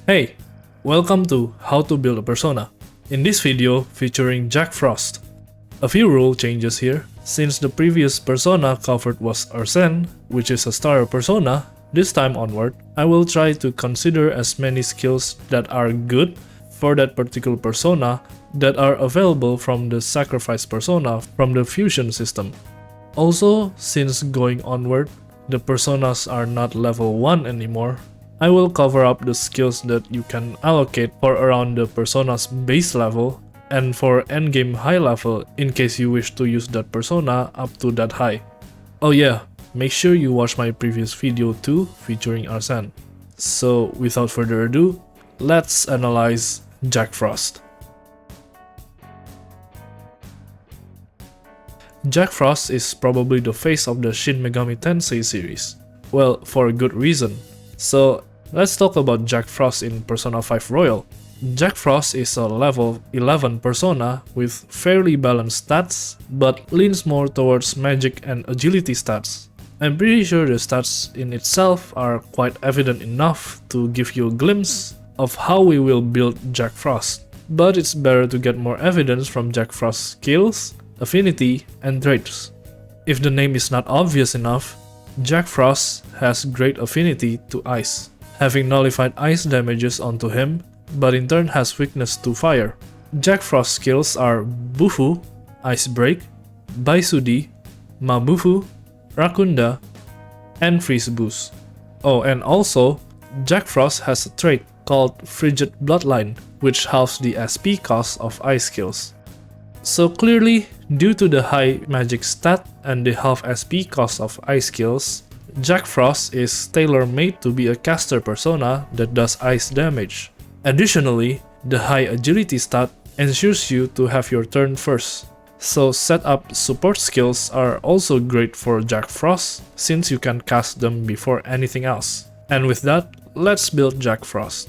Hey, welcome to How to Build a Persona. In this video featuring Jack Frost. A few rule changes here. Since the previous persona covered was Arsene, which is a starter persona, this time onward, I will try to consider as many skills that are good for that particular persona that are available from the sacrifice persona from the fusion system. Also, since going onward, the personas are not level 1 anymore, I will cover up the skills that you can allocate for around the persona's base level and for endgame high level in case you wish to use that persona up to that high. Oh yeah, make sure you watch my previous video too featuring Arsene. So without further ado, let's analyze Jack Frost. Jack Frost is probably the face of the Shin Megami Tensei series. Well, for a good reason. So let's talk about Jack Frost in Persona 5 Royal. Jack Frost is a level 11 persona with fairly balanced stats, but leans more towards magic and agility stats. I'm pretty sure the stats in itself are quite evident enough to give you a glimpse of how we will build Jack Frost. But it's better to get more evidence from Jack Frost's skills, affinity, and traits. If the name is not obvious enough, Jack Frost has great affinity to ice, having nullified ice damages onto him, but in turn has weakness to fire. Jack Frost's skills are Bufu, Ice Break, Baisudi, Mabufu, Rakunda, and Freeze Boost. Oh, and also, Jack Frost has a trait called Frigid Bloodline, which halves the SP cost of ice skills. So clearly, due to the high magic stat and the half SP cost of ice skills, Jack Frost is tailor-made to be a caster persona that does ice damage. Additionally, the high agility stat ensures you to have your turn first. So setup support skills are also great for Jack Frost since you can cast them before anything else. And with that, let's build Jack Frost.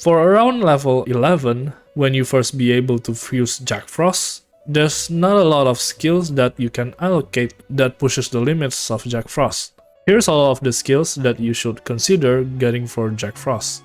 For around level 11, when you first be able to fuse Jack Frost, there's not a lot of skills that you can allocate that pushes the limits of Jack Frost. Here's all of the skills that you should consider getting for Jack Frost.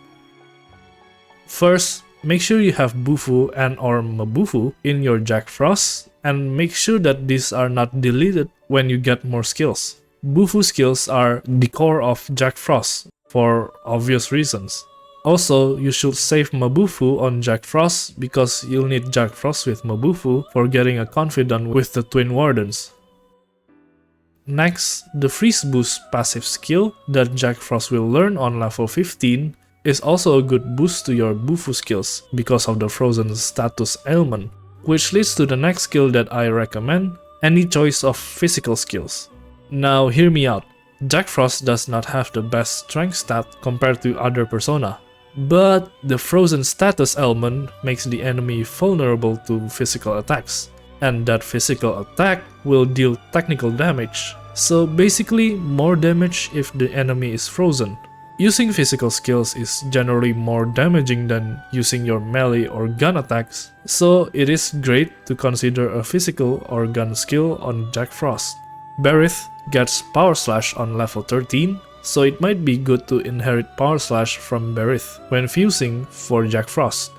First, make sure you have Bufu and or Mabufu in your Jack Frost, and make sure that these are not deleted when you get more skills. Bufu skills are the core of Jack Frost, for obvious reasons. Also, you should save Mabufu on Jack Frost because you'll need Jack Frost with Mabufu for getting a confidant with the Twin Wardens. Next, the Freeze Boost passive skill that Jack Frost will learn on level 15 is also a good boost to your Bufu skills because of the Frozen status ailment, which leads to the next skill that I recommend, any choice of physical skills. Now hear me out, Jack Frost does not have the best strength stat compared to other persona. But the Frozen status ailment makes the enemy vulnerable to physical attacks, and that physical attack will deal technical damage, so basically more damage if the enemy is frozen. Using physical skills is generally more damaging than using your melee or gun attacks, so it is great to consider a physical or gun skill on Jack Frost. Berith gets Power Slash on level 13, so it might be good to inherit Power Slash from Berith when fusing for Jack Frost.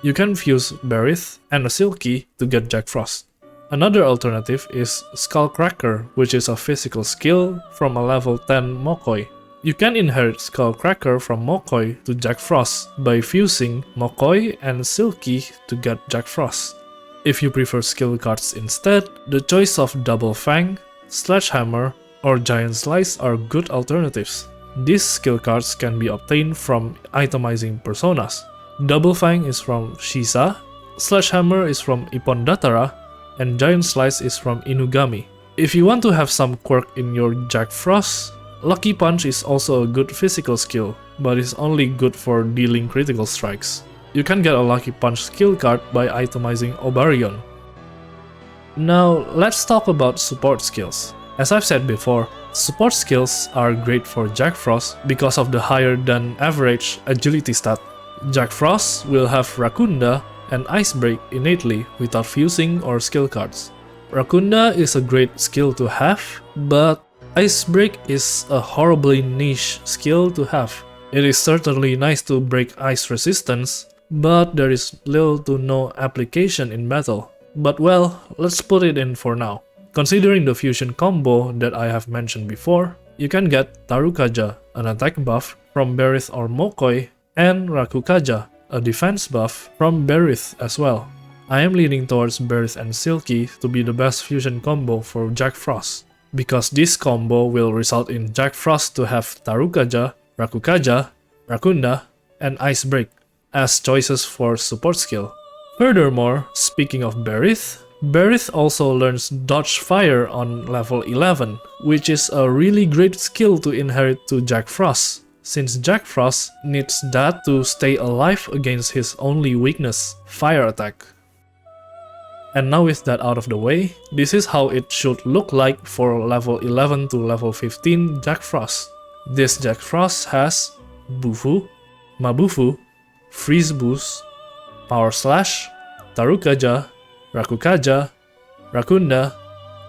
You can fuse Berith and a Silky to get Jack Frost. Another alternative is Skullcracker, which is a physical skill from a level 10 Mokoi. You can inherit Skullcracker from Mokoi to Jack Frost by fusing Mokoi and Silky to get Jack Frost. If you prefer skill cards instead, the choice of Double Fang, Sledgehammer, or Giant Slice are good alternatives. These skill cards can be obtained from itemizing personas. Double Fang is from Shisa, Sledgehammer is from Ippon Datara, and Giant Slice is from Inugami. If you want to have some quirk in your Jack Frost, Lucky Punch is also a good physical skill, but is only good for dealing critical strikes. You can get a Lucky Punch skill card by itemizing Obarion. Now let's talk about support skills. As I've said before, support skills are great for Jack Frost because of the higher than average agility stat. Jack Frost will have Rakunda and Ice Break innately without fusing or skill cards. Rakunda is a great skill to have, but Ice Break is a horribly niche skill to have. It is certainly nice to break ice resistance, but there is little to no application in battle. But well, let's put it in for now. Considering the fusion combo that I have mentioned before, you can get Tarukaja, an attack buff from Berith or Mokoi, and Rakukaja, a defense buff from Berith as well. I am leaning towards Berith and Silky to be the best fusion combo for Jack Frost, because this combo will result in Jack Frost to have Tarukaja, Rakukaja, Rakunda, and Ice Break as choices for support skill. Furthermore, speaking of Berith, Berith also learns Dodge Fire on level 11, which is a really great skill to inherit to Jack Frost, since Jack Frost needs that to stay alive against his only weakness, fire attack. And now with that out of the way, this is how it should look like for level 11 to level 15 Jack Frost. This Jack Frost has Bufu, Mabufu, Freeze Boost, Power Slash, Tarukaja, Rakukaja, Rakunda,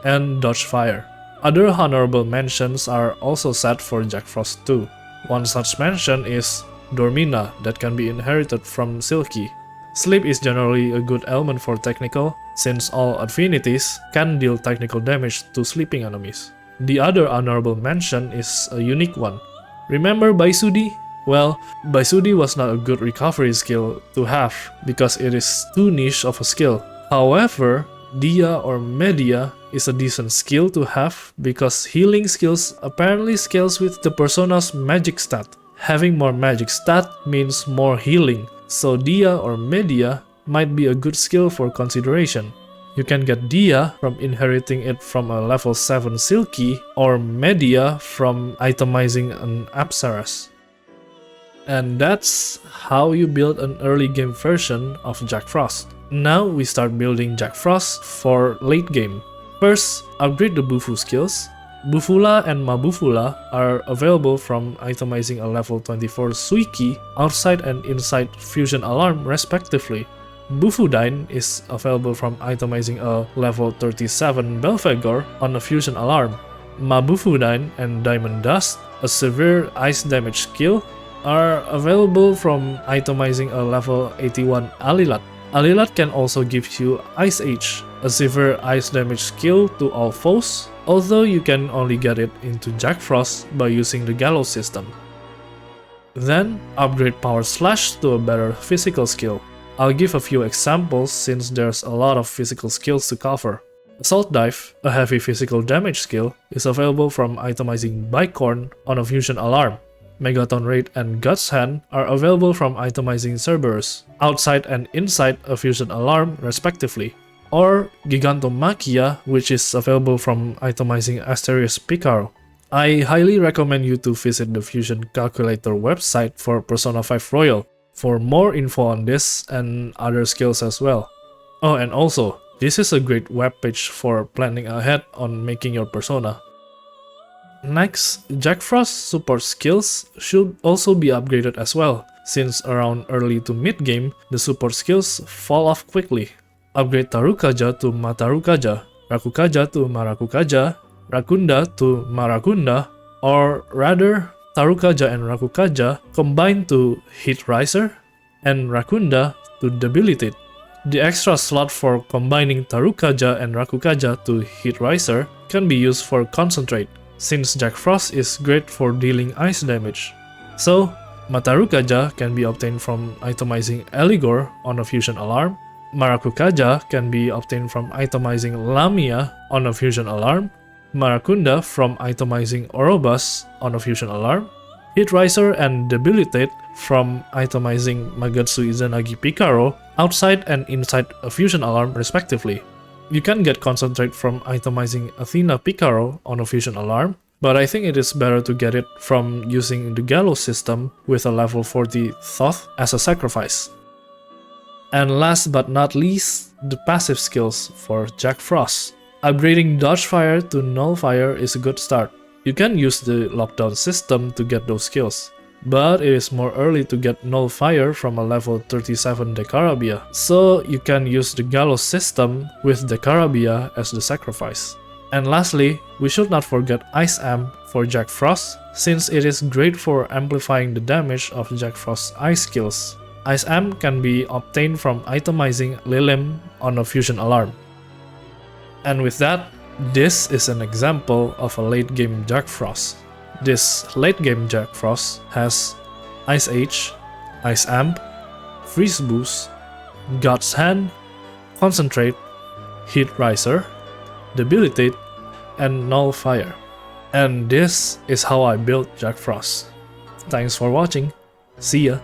and Dodge Fire. Other honorable mentions are also set for Jack Frost too. One such mention is Dormina that can be inherited from Silky. Sleep is generally a good element for technical, since all affinities can deal technical damage to sleeping enemies. The other honorable mention is a unique one. Remember Baisudi? Well, Baisudi was not a good recovery skill to have, because it is too niche of a skill. However, Dia or Media is a decent skill to have, because healing skills apparently scales with the persona's magic stat. Having more magic stat means more healing, so Dia or Media might be a good skill for consideration. You can get Dia from inheriting it from a level 7 Silky, or Media from itemizing an Apsaras. And that's how you build an early game version of Jack Frost. Now we start building Jack Frost for late game. First, upgrade the Bufu skills. Bufula and Mabufula are available from itemizing a level 24 Suiki outside and inside Fusion Alarm respectively. Bufudine is available from itemizing a level 37 Belphegor on a Fusion Alarm. Mabufudine and Diamond Dust, a severe ice damage skill, are available from itemizing a level 81 Alilat. Alilat can also give you Ice Age, a severe ice damage skill to all foes, although you can only get it into Jack Frost by using the Gallows system. Then, upgrade Power Slash to a better physical skill. I'll give a few examples since there's a lot of physical skills to cover. Assault Dive, a heavy physical damage skill, is available from itemizing Bicorn on a Fusion Alarm. Megaton Raid and Guts Hand are available from itemizing Cerberus, outside and inside a Fusion Alarm respectively. Or Gigantomachia, which is available from itemizing Asterius Picaro. I highly recommend you to visit the Fusion Calculator website for Persona 5 Royal for more info on this and other skills as well. Oh, and also, this is a great webpage for planning ahead on making your persona. Next, Jack Frost support skills should also be upgraded as well, since around early to mid game, the support skills fall off quickly. Upgrade Tarukaja to Matarukaja, Rakukaja to Marakukaja, Rakunda to Marakunda, or rather, Tarukaja and Rakukaja combine to Hit Riser, and Rakunda to Debilitate. The extra slot for combining Tarukaja and Rakukaja to Hit Riser can be used for Concentrate, since Jack Frost is great for dealing ice damage. So, Matarukaja can be obtained from itemizing Eligor on a Fusion Alarm, Marakukaja can be obtained from itemizing Lamia on a Fusion Alarm, Marakunda from itemizing Orobas on a Fusion Alarm, Hit Riser and Debilitate from itemizing Magatsu Izanagi Picaro outside and inside a Fusion Alarm respectively. You can get Concentrate from itemizing Athena Picaro on a Fusion Alarm, but I think it is better to get it from using the Gallows system with a level 40 Thoth as a sacrifice. And last but not least, the passive skills for Jack Frost. Upgrading Dodge Fire to Null Fire is a good start. You can use the lockdown system to get those skills, but it is more early to get Null Fire from a level 37 Decarabia, so you can use the Gallows system with Decarabia as the sacrifice. And lastly, we should not forget Ice Amp for Jack Frost, since it is great for amplifying the damage of Jack Frost's ice skills. Ice Amp can be obtained from itemizing Lilim on a fusion alarm. And with that, this is an example of a late game Jack Frost. This late game Jack Frost has Ice Age, Ice Amp, Freeze Boost, God's Hand, Concentrate, Heat Riser, Debilitate, and Null Fire. And this is how I built Jack Frost. Thanks for watching. See ya!